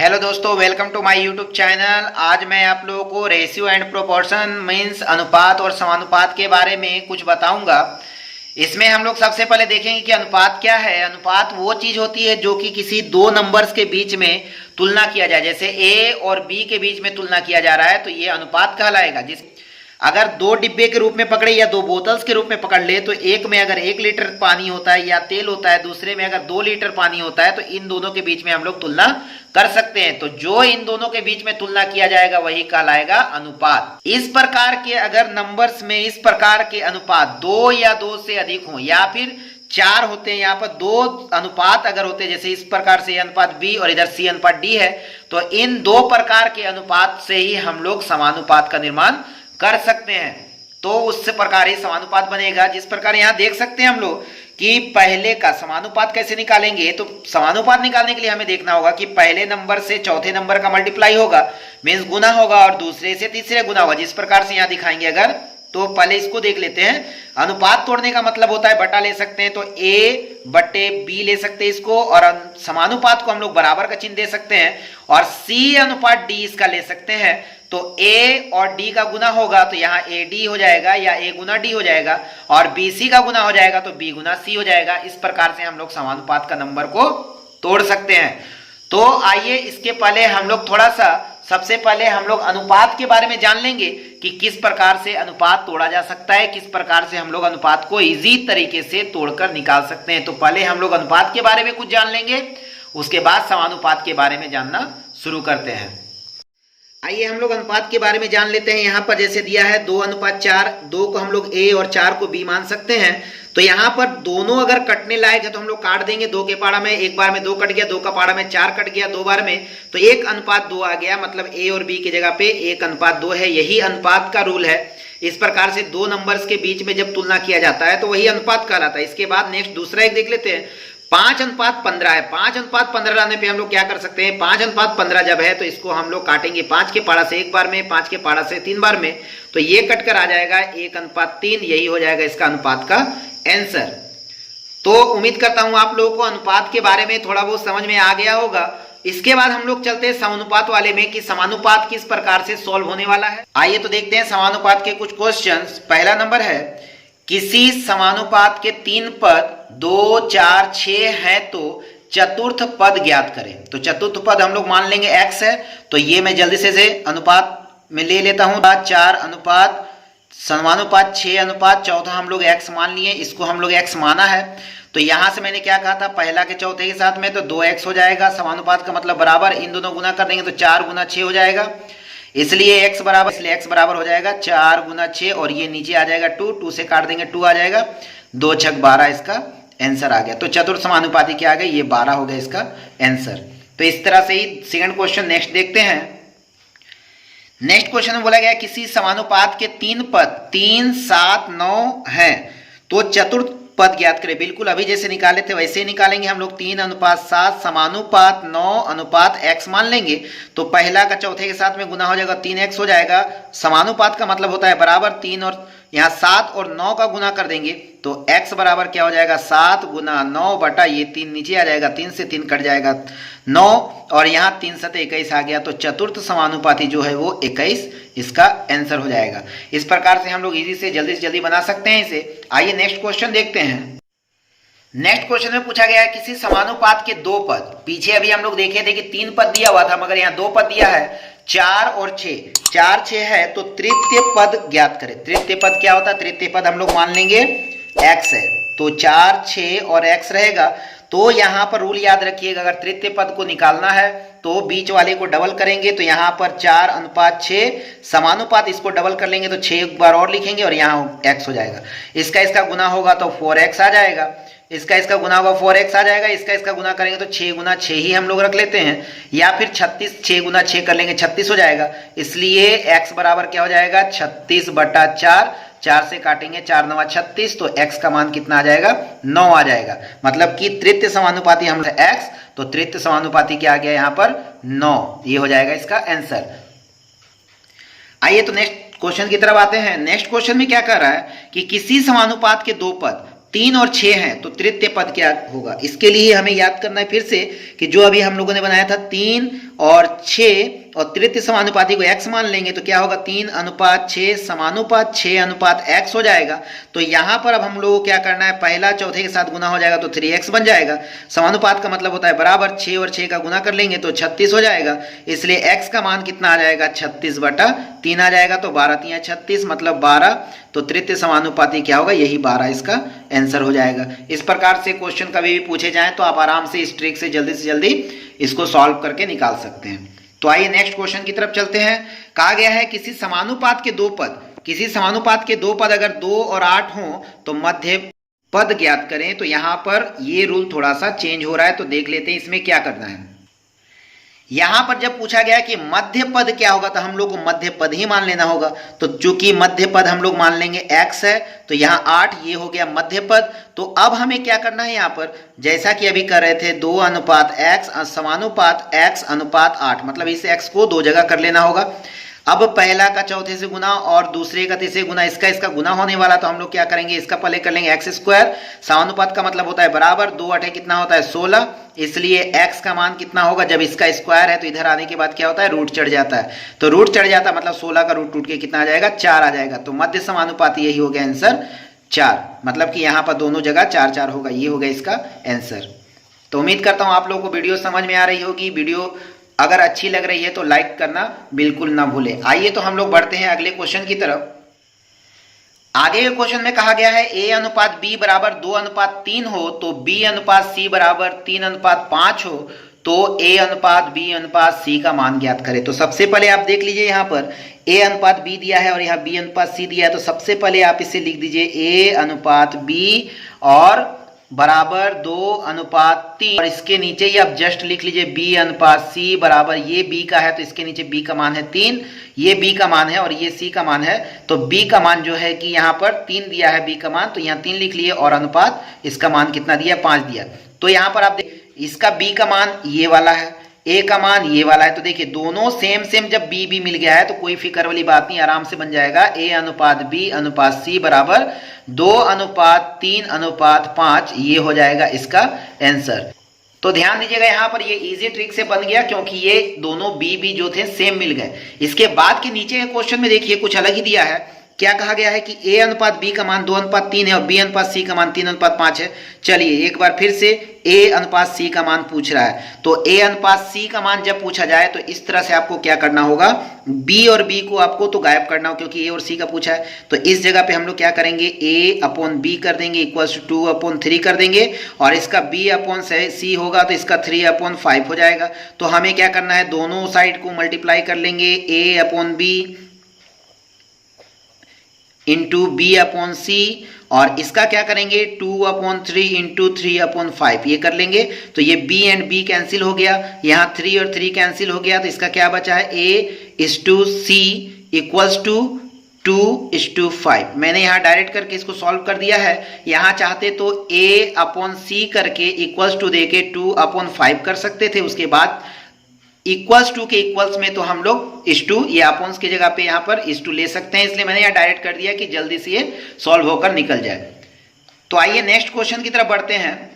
Hello दोस्तों, welcome to my YouTube channel. आज मैं आप लोगों को रेशियो एंड प्रोपोर्शन मीन्स अनुपात और समानुपात के बारे में कुछ बताऊंगा। इसमें हम लोग सबसे पहले देखेंगे कि अनुपात क्या है। अनुपात वो चीज होती है जो कि किसी दो नंबर्स के बीच में तुलना किया जाए। जैसे ए और बी के बीच में तुलना किया जा रहा है तो ये अनुपात कहलाएगा। जिस अगर दो डिब्बे के रूप में पकड़े या दो बोतल्स के रूप में पकड़ ले तो एक में अगर 1 लीटर पानी होता है या तेल होता है, दूसरे में अगर 2 लीटर पानी होता है, तो इन दोनों के बीच में हम लोग तुलना कर सकते हैं। तो जो इन दोनों के बीच में तुलना किया जाएगा वही कहलाएगा अनुपात। इस प्रकार के अगर नंबर्स में इस प्रकार के अनुपात 2 या 2 से अधिक हो या फिर 4 होते हैं, यहाँ पर 2 अनुपात अगर होते हैं, जैसे इस प्रकार से अनुपात बी और इधर सी अनुपात डी है, तो इन 2 प्रकार के अनुपात से ही हम लोग समानुपात का निर्माण कर सकते हैं। तो उस प्रकार ही समानुपात बनेगा। जिस प्रकार यहाँ देख सकते हैं हम लोग कि पहले का समानुपात कैसे निकालेंगे। तो समानुपात निकालने के लिए हमें देखना होगा कि पहले नंबर से चौथे नंबर का मल्टीप्लाई होगा, मीन्स गुना होगा, और दूसरे से तीसरे गुना होगा। जिस प्रकार से यहाँ दिखाएंगे अगर, तो पहले इसको देख लेते हैं। अनुपात तोड़ने का मतलब होता है बटा ले सकते हैं, तो ए बटे बी ले सकते हैं इसको, और समानुपात को हम लोग बराबर का चिन्ह दे सकते हैं, और सी अनुपात डी इसका ले सकते हैं। तो ए और डी का गुना होगा तो यहाँ ए डी हो जाएगा या ए गुना डी हो जाएगा, और बी सी का गुना हो जाएगा तो बी गुना सी हो जाएगा। इस प्रकार से हम लोग समानुपात का नंबर को तोड़ सकते हैं। तो आइए इसके पहले हम लोग सबसे पहले हम लोग अनुपात के बारे में जान लेंगे कि किस प्रकार से अनुपात तोड़ा जा सकता है, किस प्रकार से हम लोग अनुपात को इजी तरीके से तोड़कर निकाल सकते हैं। तो पहले हम लोग अनुपात के बारे में कुछ जान लेंगे, उसके बाद समानुपात के बारे में जानना शुरू करते हैं। आइए हम लोग अनुपात के बारे में जान लेते हैं। यहाँ पर जैसे दिया है 2:4, 2 को हम लोग ए और 4 को बी मान सकते हैं। तो यहाँ पर दोनों अगर कटने लायक है तो हम लोग काट देंगे। 2 के पाड़ा में एक बार में 2 कट गया, 2 का पाड़ा में 4 कट गया 2 बार में, तो 1:2 आ गया। मतलब ए और बी की जगह पे 1:2 है। यही अनुपात का रूल है। इस प्रकार से दो नंबर्स के बीच में जब तुलना किया जाता है तो वही अनुपात कहलाता है। इसके बाद नेक्स्ट दूसरा एक देख लेते हैं। 5:15 है। 5:15 आने पे हम लोग क्या कर सकते हैं, 5:15 जब है तो इसको हम लोग काटेंगे 5 के पाड़ा से एक बार में, 5 के पाड़ा से 3 बार में, तो ये कटकर आ जाएगा 1:3। यही हो जाएगा इसका अनुपात का आंसर। तो उम्मीद करता हूं आप लोगों को अनुपात के बारे में थोड़ा बहुत समझ में आ गया होगा। इसके बाद हम लोग चलते हैं समानुपात वाले में कि समानुपात किस प्रकार से सॉल्व होने वाला है। आइए तो देखते हैं समानुपात के कुछ क्वेश्चंस। पहला नंबर है, किसी समानुपात के 3 पद 2, 4, 6 है तो चतुर्थ पद ज्ञात करें। तो चतुर्थ पद हम लोग मान लेंगे x है, तो ये मैं जल्दी से अनुपात में ले लेता हूं। 4 अनुपात समानुपात 6 अनुपात चौथा हम लोग x मान लिए, इसको हम लोग x माना है। तो यहां से मैंने क्या कहा था, पहला के चौथे के साथ में तो 2x हो जाएगा। समानुपात का मतलब बराबर, इन दोनों गुना कर देंगे तो 4 गुना 6 हो जाएगा, इसलिए x बराबर हो जाएगा 4 गुना 6, और ये नीचे आ जाएगा 2 से काट देंगे 2 आ जाएगा, 2 छक 12 इसका आंसर आ गया। तो चतुर्थ समानुपाती क्या आ गया, ये 12 हो गया इसका आंसर। तो इस तरह से ही सेकंड क्वेश्चन नेक्स्ट देखते हैं। नेक्स्ट क्वेश्चन में बोला गया किसी समानुपात के 3 पद 3, 7, 9 है तो चतुर्थ पद ज्ञात करें। बिल्कुल अभी जैसे निकाले थे वैसे ही निकालेंगे हम लोग। 3:7 समानुपात 9 अनुपात x मान लेंगे, तो पहला का चौथे के साथ में गुना हो जाएगा, 3x हो जाएगा। समानुपात का मतलब होता है बराबर, 3 और यहाँ 7 और 9 का गुना कर देंगे तो x बराबर क्या हो जाएगा, 7 गुना 9 बटा ये 3 नीचे आ जाएगा, 3 से 3 कट जाएगा 9, और यहाँ 3 7 21 आ गया। तो चतुर्थ समानुपाती जो है वो 21 इसका आंसर हो जाएगा। इस प्रकार से हम लोग इजी से जल्दी बना सकते हैं इसे। आइए नेक्स्ट क्वेश्चन देखते हैं। नेक्स्ट क्वेश्चन में पूछा गया है किसी समानुपात के 2 पद, पीछे अभी हम लोग देखे थे कि 3 पद दिया हुआ था मगर यहाँ 2 पद दिया है, 4 और 6। 4, 6 है तो तृतीय पद ज्ञात करें। तृतीय पद क्या होता है, तृतीय पद हम लोग मान लेंगे x है, तो 4, 6 और x रहेगा। तो यहाँ पर रूल याद रखिएगा, अगर तृतीय पद को निकालना है तो बीच वाले को डबल करेंगे, तो यहाँ पर 4:6 समानुपात इसको डबल कर लेंगे तो 6 एक बार और लिखेंगे और यहाँ x हो जाएगा। इसका गुना होगा तो 4x आ जाएगा, इसका गुना होगा 4x आ जाएगा, इसका गुना करेंगे तो 6 गुना 6 ही हम लोग रख लेते हैं, या फिर 36 6 गुना 6 कर लेंगे 36 हो जाएगा। इसलिए x बराबर क्या हो जाएगा, 36/4, 4 से काटेंगे 4 9 36, तो x का मान कितना आ जाएगा, 9 आ जाएगा। मतलब कि तृतीय समानुपाती हम x, तो तृतीय समानुपाती क्या आ गया यहाँ पर 9, ये हो जाएगा इसका आंसर। आइए तो नेक्स्ट क्वेश्चन की तरफ आते हैं। नेक्स्ट क्वेश्चन में क्या कर रहा है कि किसी समानुपात के 2 पद 3 और 6 हैं तो तृतीय पद क्या होगा। इसके लिए हमें याद करना है फिर से कि जो अभी हम लोगों ने बनाया था 3 और 6 और तृतीय समानुपाती को x मान लेंगे तो क्या होगा 3:6 समानुपात 6 x हो जाएगा। तो यहां पर अब हम लोगों को क्या करना है, पहला चौथे के साथ गुना हो जाएगा तो 3x बन जाएगा। समानुपात का मतलब होता है बराबर, 6 और 6 का गुना कर लेंगे तो 36 हो जाएगा। इसलिए x का मान कितना आ जाएगा 36/3 आ जाएगा। तो 12×3 = 36 मतलब 12। तो तृतीय समानुपाती क्या होगा, यही 12 इसका आंसर हो जाएगा। इस प्रकार से क्वेश्चन कभी भी पूछे जाएं तो आप आराम से इस ट्रिक से जल्दी इसको सॉल्व करके निकाल सकते हैं। तो आइए नेक्स्ट क्वेश्चन की तरफ चलते हैं। कहा गया है किसी समानुपात के दो पद अगर 2 और 8 हो तो मध्य पद ज्ञात करें। तो यहां पर ये रूल थोड़ा सा चेंज हो रहा है, तो देख लेते हैं इसमें क्या करना है। यहां पर जब पूछा गया कि मध्य पद क्या होगा तो हम लोग को मध्य पद ही मान लेना होगा। तो चूंकि मध्य पद हम लोग मान लेंगे x है तो यहां 8 ये हो गया मध्य पद। तो अब हमें क्या करना है, यहां पर जैसा कि अभी कर रहे थे 2:x समानुपात x:8, मतलब इस x को 2 जगह कर लेना होगा। अब पहला का चौथे से गुना और दूसरे का तीसरे गुना, इसका गुना होने वाला, तो हम लोग क्या करेंगे, इसका पहले कर लेंगे x²। समानुपात का मतलब होता है बराबर, 2×8 कितना होता है 16। इसलिए x का मान कितना होगा, जब इसका स्क्वायर है तो इधर आने के बाद क्या होता है रूट चढ़ जाता है। तो रूट चढ़ जाता है मतलब 16 का रूट टूट के कितना आ जाएगा 4 आ जाएगा। तो मध्य समानुपाती यही हो गया आंसर 4, मतलब कि यहाँ पर दोनों जगह 4 होगा, ये हो गया इसका आंसर। तो उम्मीद करता हूँ आप लोगों को वीडियो समझ में आ रही होगी। वीडियो अगर अच्छी लग रही है तो लाइक करना बिल्कुल ना भूलें। आइए तो हम लोग बढ़ते हैं अगले क्वेश्चन की तरफ। आगे के क्वेश्चन में कहा गया है a:b = 2:3 हो तो b:c = 3:5 हो तो a:b:c का मान ज्ञात करें। तो सबसे पहले आप देख लीजिए, यहाँ पर a:b दिया है और यहाँ b:c दिया है। तो सबसे पहले आप इसे लिख दीजिए a:b और बराबर 2:3 और इसके नीचे ही आप जस्ट लिख लीजिए b:c बराबर, ये b का है तो इसके नीचे b का मान है 3, ये b का मान है और ये c का मान है। तो b का मान जो है कि यहाँ पर 3 दिया है b का मान, तो यहाँ 3 लिख लिए और अनुपात इसका मान कितना दिया 5 दिया। तो यहाँ पर आप इसका b का मान ये वाला है, a का मान ये वाला है। तो देखिए दोनों सेम जब b मिल गया है तो कोई फिक्र वाली बात नहीं, आराम से बन जाएगा a:b:c बराबर 2:3:5, ये हो जाएगा इसका आंसर। तो ध्यान दीजिएगा यहाँ पर ये इजी ट्रिक से बन गया क्योंकि ये दोनों b जो थे सेम मिल गए। इसके बाद के नीचे के क्वेश्चन में देखिए कुछ अलग ही दिया है। क्या कहा गया है कि a:b का मान 2:3 है और b:c का मान 3:5 है। चलिए एक बार फिर से a:c का मान पूछ रहा है। तो a:c का मान जब पूछा जाए तो इस तरह से आपको क्या करना होगा, b और b को आपको तो गायब करना हो क्योंकि a और c का पूछा है। तो इस जगह पे हम लोग क्या करेंगे, a/b कर देंगे = 2/3 कर देंगे और इसका b/c होगा तो इसका 3/5 हो जाएगा। तो हमें क्या करना है, दोनों साइड को मल्टीप्लाई कर लेंगे, a/b इंटू b/c और इसका क्या करेंगे 2/3 इंटू 3/5 ये कर लेंगे। तो ये b एंड b कैंसिल हो गया, यहाँ 3 और 3 कैंसिल हो गया। तो इसका क्या बचा है a/c = 2:5। मैंने यहाँ डायरेक्ट करके इसको सॉल्व कर दिया है। यहाँ चाहते तो a/c करके इक्वल्स टू देके 2/5 कर सकते थे। उसके बाद =2 के इक्वल्स में तो हम लोग *2 ये अपॉन्स की जगह पे यहाँ पर *2 ले सकते हैं, इसलिए मैंने यहाँ डायरेक्ट कर दिया कि जल्दी से ये सॉल्व होकर निकल जाए। तो आइए नेक्स्ट क्वेश्चन की तरफ बढ़ते हैं।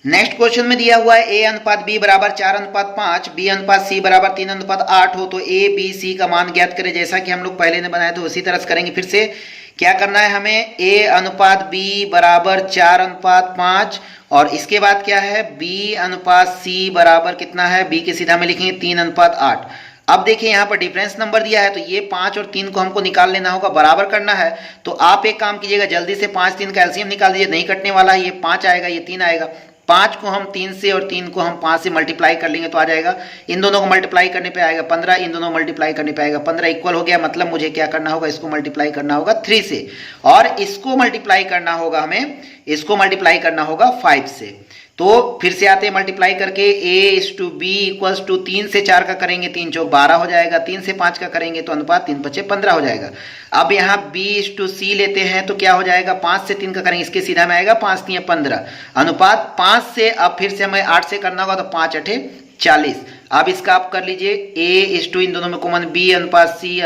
नेक्स्ट क्वेश्चन में दिया हुआ है a:b बराबर 4:5, b:c बराबर 3:8 हो तो a,b,c का मान ज्ञात करें। जैसा कि हम लोग पहले ने बनाया था उसी तरह से करेंगे। फिर से क्या करना है हमें, a:b बराबर 4:5 और इसके बाद क्या है b:c बराबर कितना है, b के सीधा में लिखेंगे 3:8। अब देखिए यहाँ पर डिफरेंस नंबर दिया है तो ये 5 और 3 को हमको निकाल लेना होगा, बराबर करना है। तो आप एक काम कीजिएगा, जल्दी से 5 3 का एलसीएम निकाल दीजिए, नहीं कटने वाला है। ये 5 आएगा, ये 3 आएगा। 5 को हम 3 से और 3 को हम 5 से मल्टीप्लाई कर लेंगे तो आ जाएगा। इन दोनों को मल्टीप्लाई करने पे आएगा 15, इन दोनों मल्टीप्लाई करने पे आएगा 15 इक्वल हो गया। मतलब मुझे क्या करना होगा, इसको मल्टीप्लाई करना होगा 3 से और इसको मल्टीप्लाई करना होगा, हमें इसको मल्टीप्लाई करना होगा 5 से। तो फिर से आते हैं मल्टीप्लाई करके, a/b = 3 से 4 का करेंगे 3 चौक 12 हो जाएगा, 3 से 5 का करेंगे तो अनुपात 3 5 15 हो जाएगा। अब यहाँ b/c लेते हैं तो क्या हो जाएगा, 5 से 3 का करेंगे, इसके सीधा में आएगा 5 3 15 अनुपात 5 से। अब फिर से हमें 8 से करना होगा तो 5 8 40। अब इसका आप कर लीजिए a/, इन दोनों में कॉमन b/c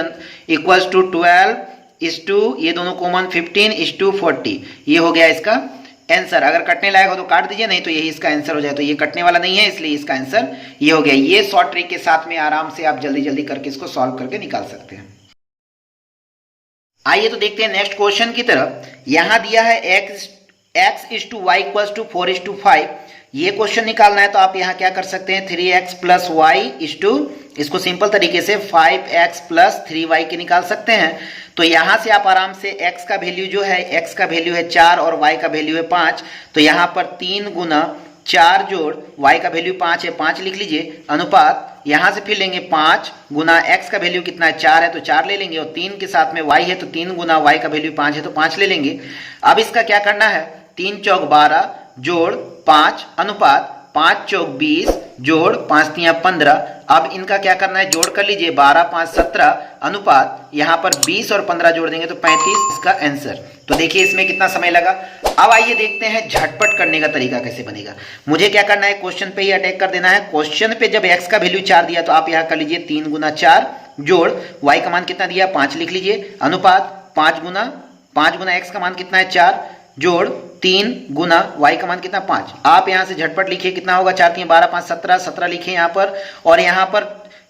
= 12 इज टू, ये दोनों कॉमन 15:40, ये हो गया इसका आंसर। अगर कटने लायक हो तो काट दीजिए, नहीं तो यही इसका आंसर हो जाए। तो ये कटने वाला नहीं है, इसलिए इसका आंसर ये हो गया। ये शॉर्ट ट्रिक के साथ में आराम से आप जल्दी जल्दी करके इसको सॉल्व करके निकाल सकते हैं। आइए तो देखते हैं नेक्स्ट क्वेश्चन की तरफ। यहां दिया है x:y = 4:5। ये क्वेश्चन निकालना है तो आप यहाँ क्या कर सकते हैं, 3x + y इसको सिंपल तरीके से 5x + 3y के निकाल सकते हैं। तो यहाँ से आप आराम से x का वैल्यू जो है, x का वैल्यू है 4 और y का वैल्यू है 5। तो यहाँ पर 3 गुना 4 जोड़ y का वैल्यू 5 है, 5 लिख लीजिए, अनुपात यहाँ से फिर लेंगे 5 गुना x का वैल्यू कितना है, 4 है तो 4 ले लेंगे, और 3 के साथ में y है तो 3 गुना y का वैल्यू 5 है तो 5 ले लेंगे। अब इसका क्या करना है, 3 चौक 12 जोड़ 5 अनुपात 5 चौक 20 जोड़ 5 तिया 15। अब इनका क्या करना है, जोड़ कर लीजिए, 12 5 17 अनुपात यहाँ पर 20 और 15 जोड़ देंगे तो 35 इसका आंसर। तो देखिए इसमें कितना समय लगा। अब आइए देखते हैं झटपट करने का तरीका कैसे बनेगा। मुझे क्या करना है, क्वेश्चन पे ही अटैक कर देना है। क्वेश्चन पे जब x का वैल्यू 4 दिया तो आप यहाँ कर लीजिए 3 गुना 4 जोड़ y का मान कितना दिया 5 लिख लीजिए, अनुपात 5 गुना x का मान कितना है 4 जोड़ 3 गुना y का मान कितना 5। आप यहां से झटपट लिखिए कितना होगा, 4 3 12 5 17 17 लिखिए यहाँ पर, और यहाँ पर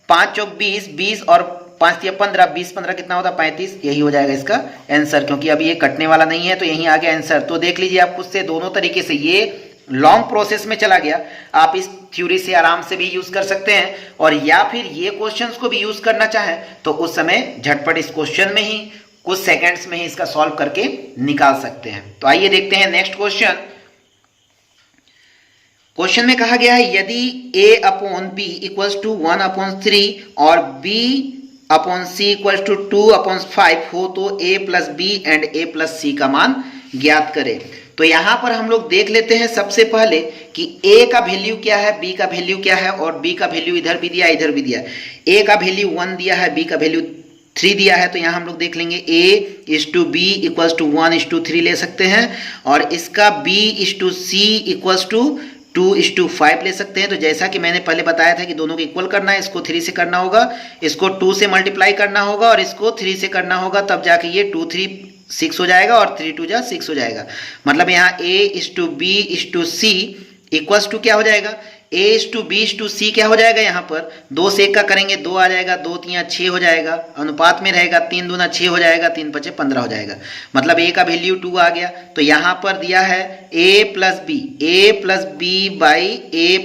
5 चौक 20 20 और 5 3 15 20 15 कितना होता 35। यही हो जाएगा इसका आंसर, क्योंकि अभी ये कटने वाला नहीं है तो यही आ गया आंसर। तो देख लीजिए आप खुद से दोनों तरीके से, ये लॉन्ग प्रोसेस में चला गया। आप इस थ्योरी से आराम से भी यूज कर सकते हैं, और या फिर ये क्वेश्चंस को भी यूज करना चाहें तो उस समय झटपट इस क्वेश्चन में ही कुछ सेकंड्स में ही इसका सॉल्व करके निकाल सकते हैं। तो आइए देखते हैं नेक्स्ट क्वेश्चन। क्वेश्चन में कहा गया है यदि a/b = 1/3 और b/c = 2/5 हो तो a + b and a + c का मान ज्ञात करें। तो यहां पर हम लोग देख लेते हैं सबसे पहले कि a का वैल्यू क्या है, b का वैल्यू क्या है, और b का वैल्यू इधर भी दिया इधर भी दिया। a का वैल्यू 1 दिया है, b का वैल्यू 3 दिया है। तो यहाँ हम लोग देख लेंगे a:b = 1:3 ले सकते हैं, और इसका b:c = 2:5 ले सकते हैं। तो जैसा कि मैंने पहले बताया था कि दोनों को इक्वल करना है, इसको 3 से करना होगा, इसको 2 से मल्टीप्लाई करना होगा, और इसको 3 से करना होगा, तब जाके ये 2 3 6 हो जाएगा और 3 2 6 हो जाएगा। मतलब यहाँ a:b:c = क्या हो जाएगा, a:b:c क्या हो जाएगा, यहाँ पर 2 से 1 का करेंगे 2 आ जाएगा, 2 3 6 हो जाएगा, अनुपात में रहेगा 3 दूना 6 हो जाएगा, 3 5 15 हो जाएगा। मतलब a का वैल्यू 2 आ गया। तो यहाँ पर दिया है a + b a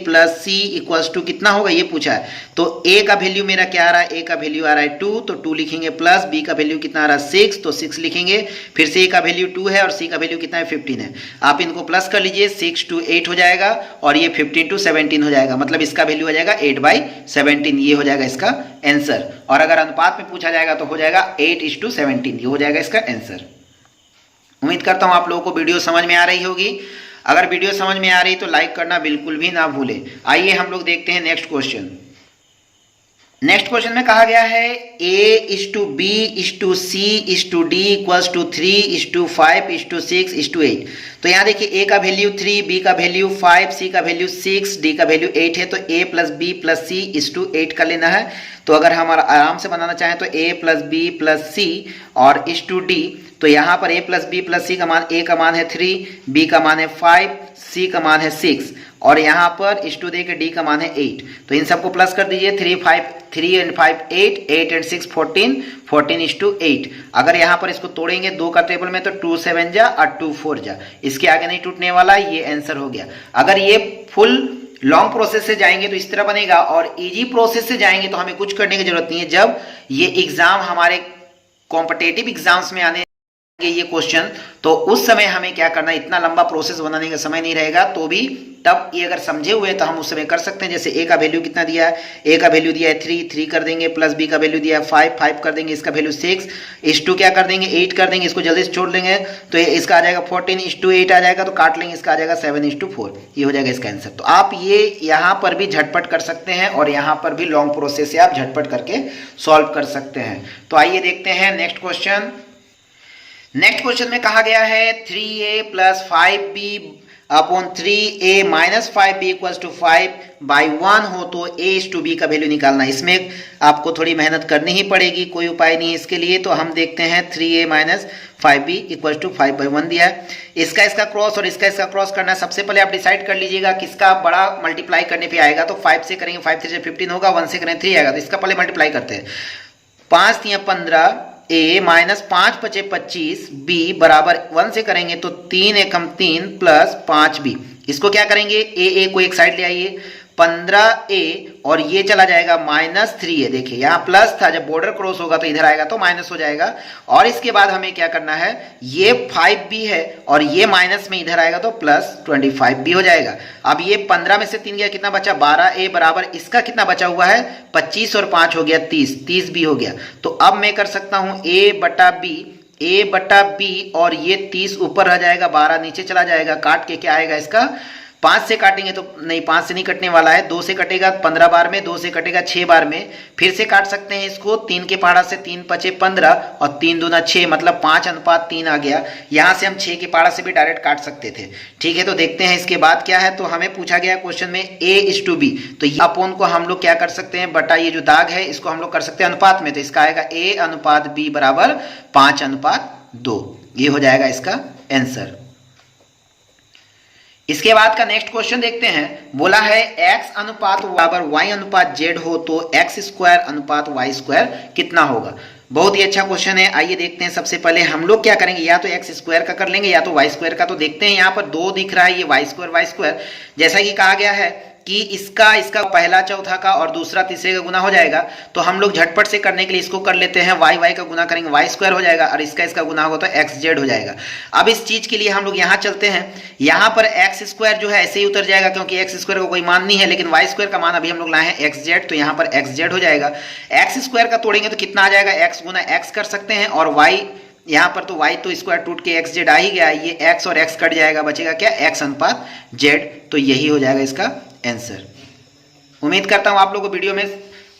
+ c = कितना होगा ये पूछा है। तो a का वैल्यू मेरा क्या आ रहा है, a का वैल्यू आ रहा है 2, तो 2 लिखेंगे, प्लस b का वैल्यू कितना आ रहा है 6, तो 6 लिखेंगे, फिर से a का वैल्यू 2 है और c का वैल्यू कितना है 15 है। आप इनको प्लस कर लीजिए, 6 2 8 हो जाएगा, और ये 15 2 17 हो जाएगा। मतलब इसका वैल्यू आ जाएगा 8/17, ये हो जाएगा इसका आंसर। और अगर अनुपात में पूछा जाएगा तो हो जाएगा 8:17, ये हो जाएगा इसका आंसर। उम्मीद करता हूं आप लोगों को वीडियो समझ में आ रही होगी। अगर वीडियो समझ में आ रही तो लाइक करना बिल्कुल भी ना भूलें। आइए हम लोग देखते हैं नेक्स्ट क्वेश्चन। नेक्स्ट क्वेश्चन में कहा गया है a:b:c:d = 3:5:6:8। तो यहाँ देखिए a का वैल्यू 3, b का वैल्यू 5, c का वैल्यू 6, d का वैल्यू 8 है। तो a + b + c = 8 का लेना है। तो अगर हम आराम से बनाना चाहें तो a + b + c और d, तो यहाँ पर a + b + c का मान, a का मान है 3, b का मान है 5, c का मान है 6, और यहाँ पर * दे के d का मान है 8। तो इन सबको प्लस कर दीजिए, 3 and 5 8, 8 and 6 14, 14:8। अगर यहाँ पर इसको तोड़ेंगे 2 का टेबल में तो 2 7 जा और 2 4 जा, इसके आगे नहीं टूटने वाला, ये आंसर हो गया। अगर ये फुल लॉन्ग प्रोसेस से जाएंगे तो इस तरह बनेगा, और इजी प्रोसेस से जाएंगे तो हमें कुछ करने की जरूरत नहीं है। जब ये एग्जाम हमारे कॉम्पिटेटिव एग्जाम्स में आने ये क्वेश्चन, तो उस समय हमें क्या करना है, इतना लंबा प्रोसेस बनाने का समय नहीं रहेगा। तो भी तब ये अगर समझे हुए तो हम उस समय कर सकते हैं। जैसे a का वैल्यू कितना दिया है, a का वैल्यू दिया है 3, 3 कर देंगे, प्लस b का वैल्यू दिया है 5, 5 कर देंगे, इसका वैल्यू 6, * क्या कर देंगे 8 कर देंगे, इसको जल्दी से छोड़ देंगे तो इसका आ जाएगा 14:8 आ जाएगा, तो काट लेंगे, इसका आ जाएगा 7:4, ये हो जाएगा इसका आंसर। तो आप ये यहाँ पर भी झटपट कर सकते हैं, और यहाँ पर भी लॉन्ग प्रोसेस से आप झटपट करके सॉल्व कर सकते हैं। तो आइए देखते हैं नेक्स्ट क्वेश्चन। नेक्स्ट क्वेश्चन में कहा गया है 3a + 5b upon 3a minus 5b equals to 5/1 हो तो a इज टू b का वैल्यू निकालना। इसमें आपको थोड़ी मेहनत करनी ही पड़ेगी, कोई उपाय नहीं इसके लिए। तो हम देखते हैं 3a minus 5b equals to 5/1 दिया है। इसका क्रॉस और इसका क्रॉस करना है। सबसे पहले आप डिसाइड कर लीजिएगा किसका बड़ा मल्टीप्लाई करने पे आएगा। तो 5 से करेंगे 5 3 से 15 होगा, 1 से करेंगे 3 आएगा। तो इसका पहले मल्टीप्लाई करते हैं। 5 3 15 a माइनस 5 5 25 b बराबर 1 से करेंगे तो 3 एकम 3 प्लस 5b। इसको क्या करेंगे, a को एक साइड ले आइए, 15a और ये चला जाएगा -3a। देखिए यहाँ प्लस था, जब बॉर्डर क्रॉस होगा तो इधर आएगा तो माइनस हो जाएगा। और इसके बाद हमें क्या करना है, ये 5b है और ये माइनस में इधर आएगा तो प्लस 25b हो जाएगा। अब ये 15 में से 3 गया, कितना बचा, 12a बराबर इसका कितना बचा हुआ है, 25 और 5 हो गया 30, 30b हो गया। तो अब मैं कर सकता हूं a बटा b और ये 30 ऊपर रह जाएगा, 12 नीचे चला जाएगा। काट के क्या आएगा इसका, 5 से काटेंगे तो नहीं, 5 से नहीं कटने वाला है, 2 से कटेगा 15 बार में, 2 से कटेगा 6 बार में। फिर से काट सकते हैं इसको, 3 के पहाड़ा से 3 5 15 और 3 दूना 6, मतलब 5:3 आ गया। यहाँ से हम 6 के पहाड़ा से भी डायरेक्ट काट सकते थे। ठीक है, तो देखते हैं इसके बाद क्या है। तो हमें पूछा गया क्वेश्चन में a इज टू b, तो ये अपोन को हम लोग क्या कर सकते हैं, बटा ये जो दाग है इसको हम लोग कर सकते हैं अनुपात में। तो इसका आएगा a अनुपात b बराबर 5:2। ये हो जाएगा इसका आंसर। इसके बाद का नेक्स्ट क्वेश्चन देखते हैं। बोला है x अनुपात बराबर y अनुपात z हो तो x स्क्वायर अनुपात y स्क्वायर कितना होगा। बहुत ही अच्छा क्वेश्चन है। आइए देखते हैं। सबसे पहले हम लोग क्या करेंगे, या तो एक्स स्क्वायर का कर लेंगे या तो वाई स्क्वायर का। तो देखते हैं यहाँ पर 2 दिख रहा है, ये वाई स्क्वायर। जैसा कि कहा गया है कि इसका पहला चौथा का और दूसरा तीसरे का गुना हो जाएगा। तो हम लोग झटपट से करने के लिए इसको कर लेते हैं, वाई का गुना करेंगे, वाई स्क्वायर हो जाएगा और इसका गुना होगा तो एक्स जेड हो जाएगा। अब इस चीज के लिए हम लोग यहाँ चलते हैं। यहाँ पर एक्स स्क्वायर जो है ऐसे ही उतर जाएगा क्योंकि एक्स स्क्वायर का कोई मान नहीं है, लेकिन वाई स्क्वायर का मान अभी हम लोग लाए हैं एक्स जेड, तो यहाँ पर एक्स जेड हो जाएगा। एक्स स्क्वायर का तोड़ेंगे तो कितना आ जाएगा, एक्स गुना एक्स कर सकते हैं, और वाई यहाँ पर तो y तो स्क्वायर टूट के एक्स जेड आ ही गया, ये x और x कट जाएगा, बचेगा क्या, x अनुपात z। तो यही हो जाएगा इसका आंसर। उम्मीद करता हूँ आप लोगों को वीडियो में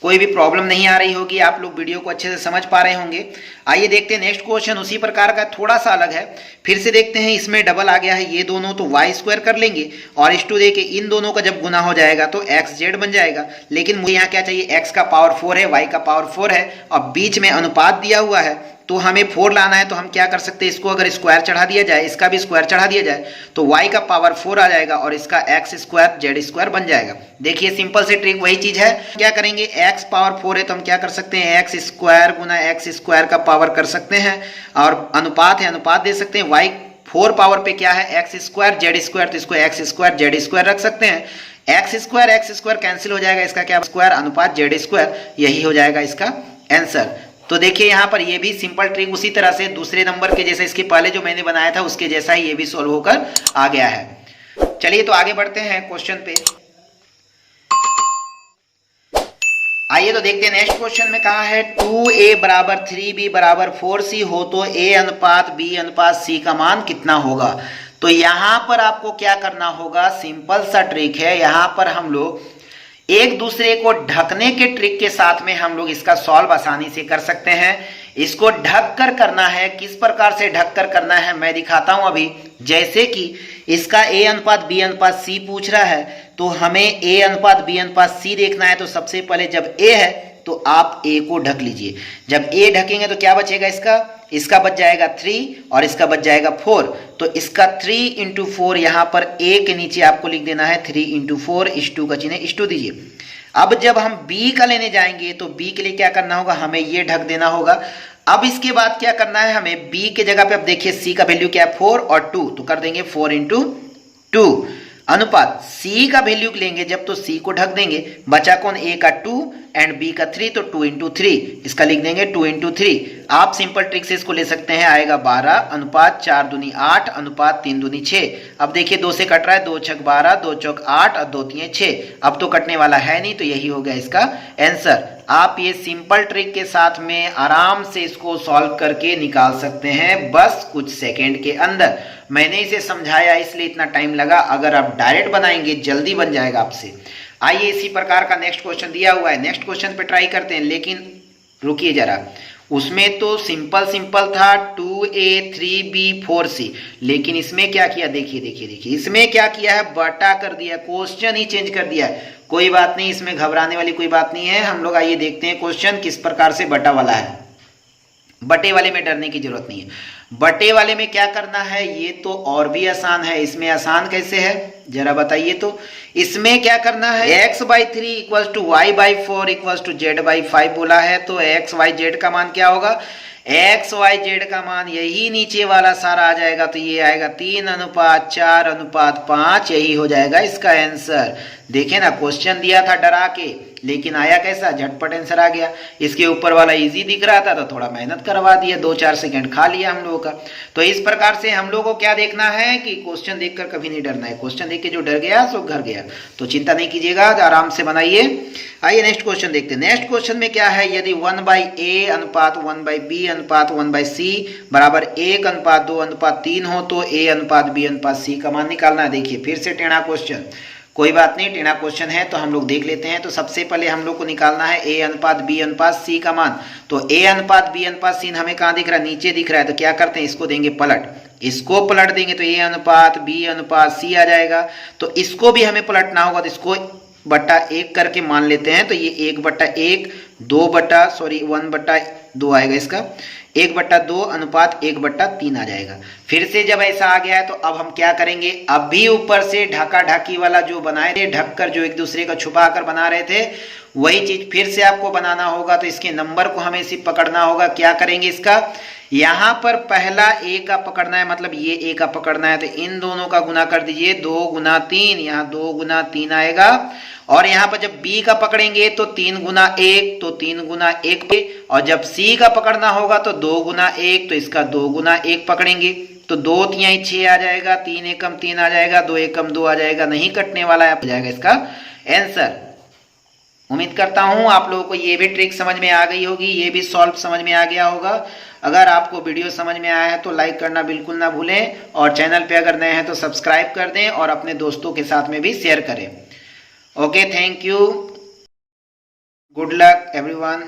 कोई भी प्रॉब्लम नहीं आ रही होगी, आप लोग वीडियो को अच्छे से समझ पा रहे होंगे। आइए देखते हैं नेक्स्ट क्वेश्चन, उसी प्रकार का थोड़ा सा अलग है। फिर से देखते हैं, इसमें डबल आ गया है, ये दोनों तो वाई स्क्वायर कर लेंगे और इस टू दे के इन दोनों का जब गुना हो जाएगा तो एक्स जेड बन जाएगा। लेकिन मुझे यहाँ क्या चाहिए, एक्स का पावर 4 है, वाई का पावर 4 है और बीच में अनुपात दिया हुआ है तो हमें 4 लाना है। तो हम क्या कर सकते हैं, इसको अगर स्क्वायर चढ़ा दिया जाए, इसका भी स्क्वायर चढ़ा दिया जाए तो y का पावर 4 आ जाएगा और इसका x स्क्वायर जेड स्क्वायर बन जाएगा। देखिए सिंपल से ट्रिक वही चीज है। क्या करेंगे, x पावर 4 है तो हम क्या कर सकते हैं, x स्क्वायर गुना x स्क्वायर का पावर कर सकते हैं, और अनुपात है अनुपात दे सकते हैं। y 4 पावर पे क्या है, x स्क्वायर जेड स्क्वायर, तो इसको x स्क्वायर जेड स्क्वायर रख सकते हैं। x स्क्वायर कैंसिल हो जाएगा, इसका क्या स्क्वायर अनुपात जेड स्क्वायर, यही हो जाएगा इसका आंसर। तो देखिए यहाँ पर ये भी सिंपल ट्रिक उसी तरह से दूसरे नंबर के जैसे इसके पहले जो मैंने बनाया था उसके जैसा ही ये भी सॉल्व होकर आ गया है। चलिए तो आगे बढ़ते हैं क्वेश्चन पे। आइए तो देखते हैं नेक्स्ट क्वेश्चन में कहा है 2a बराबर 3b बराबर 4c हो तो a अनुपात b अनुपात c का मान कितना होगा। तो यहाँ पर आपको क्या करना होगा, सिंपल सा ट्रिक है। यहाँ पर हम लोग एक दूसरे को ढकने के ट्रिक के साथ में हम लोग इसका सॉल्व आसानी से कर सकते हैं। इसको ढक कर करना है, किस प्रकार से ढक कर करना है मैं दिखाता हूं अभी। जैसे कि इसका a अनुपात b अनुपात c पूछ रहा है तो हमें a अनुपात b अनुपात c देखना है। तो सबसे पहले जब a है तो आप a को ढक लीजिए। जब a ढकेंगे तो क्या बचेगा, इसका बच जाएगा 3 और इसका बच जाएगा 4। तो इसका 3 × 4 यहाँ पर a के नीचे आपको लिख देना है 3 × 4, इस टू का चिन्ह इस टू दीजिए। अब जब हम b का लेने जाएंगे तो b के लिए क्या करना होगा, हमें ये ढक देना होगा। अब इसके बाद क्या करना है, हमें b के जगह पे अब देखिए c का वैल्यू क्या है 4 और 2, तो कर देंगे 4 × 2 अनुपात c का वैल्यू लेंगे जब तो c को ढक देंगे। बचा कौन, a का 2 एंड b का 3, तो 2 × 3 इसका लिख देंगे 2 × 3। आप सिंपल ट्रिक से इसको ले सकते हैं, आएगा 12 अनुपात 4 दूनी 8 अनुपात 3 दूनी 6। अब देखिए 2 से कट रहा है, 2 छक 12 2 चौक 8 और 2 3 6। अब तो कटने वाला है नहीं, तो यही हो गया इसका आंसर। आप ये सिंपल ट्रिक के साथ में आराम से इसको सॉल्व करके निकाल सकते हैं बस कुछ सेकेंड के अंदर। मैंने इसे समझाया इसलिए इतना टाइम लगा, अगर आप डायरेक्ट बनाएंगे जल्दी बन जाएगा आपसे। आइए इसी प्रकार का नेक्स्ट क्वेश्चन दिया हुआ है, नेक्स्ट क्वेश्चन पे ट्राई करते हैं। लेकिन रुकिए जरा, उसमें तो सिंपल सिंपल था 2a 3b 4c, लेकिन इसमें क्या किया, देखिए देखिए देखिए, इसमें क्या किया है, बटा कर दिया, क्वेश्चन ही चेंज कर दिया है। कोई बात नहीं, इसमें घबराने वाली कोई बात नहीं है। हम लोग आइए देखते हैं क्वेश्चन किस प्रकार से बटा वाला है। बटे वाले में डरने की जरूरत नहीं है। बटे वाले में क्या करना है, ये तो और भी आसान है। इसमें आसान कैसे है जरा बताइए तो। इसमें क्या करना है, x/3 equals to y/4 equals to z/5 बोला है, तो x y z का मान क्या होगा, x y z का मान यही नीचे वाला सारा आ जाएगा, तो ये आएगा 3:4:5, यही हो जाएगा इसका आंसर। देखे ना, क्वेश्चन दिया था डरा के, लेकिन आया कैसा, झटपट आंसर आ गया। इसके ऊपर वाला इजी दिख रहा था तो थोड़ा मेहनत करवा दिया, 2-4 सेकंड खा लिया हम लोगों का। तो इस प्रकार से हम लोगों को क्या देखना है कि क्वेश्चन देखकर कभी नहीं डरना है। क्वेश्चन देख के जो डर गया सो घर गया, तो चिंता नहीं कीजिएगा, आराम से बनाइए। आइए नेक्स्ट क्वेश्चन देखते हैं। नेक्स्ट क्वेश्चन में क्या है, यदि 1/a अनुपात 1/b अनुपात 1/c बराबर 1:2:3 हो तो a अनुपात b अनुपात c का मान निकालना है। देखिए फिर से टेढ़ा क्वेश्चन, कोई बात नहीं, टेढ़ा क्वेश्चन है तो हम लोग देख लेते हैं। तो सबसे पहले हम लोग को निकालना है a अनुपात b अनुपात c का मान। तो a अनुपात b अनुपात c हमें कहाँ दिख रहा है, नीचे दिख रहा है। तो क्या करते हैं, इसको देंगे पलट, इसको पलट देंगे तो a अनुपात b अनुपात c आ जाएगा। तो इसको भी हमें पलटना होगा, तो इसको 1/1 करके मान लेते हैं। तो ये 1/1 1/2 आएगा, इसका 1/2 अनुपात 1/3 आ जाएगा। फिर से जब ऐसा आ गया है तो अब हम क्या करेंगे, अभी ऊपर से ढाका ढाकी वाला जो बनाए थे, ढककर जो एक दूसरे का छुपा कर बना रहे थे, वही चीज फिर से आपको बनाना होगा। तो इसके नंबर को हमें सिर्फ पकड़ना होगा। क्या करेंगे, इसका यहाँ पर पहला a का पकड़ना है, मतलब ये a का पकड़ना है, तो इन दोनों का गुना कर दीजिए, 2 × 3, यहाँ 2 × 3 आएगा। और यहाँ पर जब b का पकड़ेंगे तो 3 × 1, तो 3 × 1 पे, और जब c का पकड़ना होगा तो 2 × 1, तो इसका 2 × 1 पकड़ेंगे। तो 2 × 6 आ जाएगा, 3 × 3 आ जाएगा, 2 × 2 आ जाएगा, नहीं कटने वाला है, आ जाएगा इसका आंसर। उम्मीद करता हूं आप लोगों को ये भी ट्रिक समझ में आ गई होगी, ये भी सॉल्व समझ में आ गया होगा। अगर आपको वीडियो समझ में आया है तो लाइक करना बिल्कुल ना भूलें, और चैनल पे अगर नए हैं तो सब्सक्राइब कर दें और अपने दोस्तों के साथ में भी शेयर करें। Okay, thank you, good luck everyone.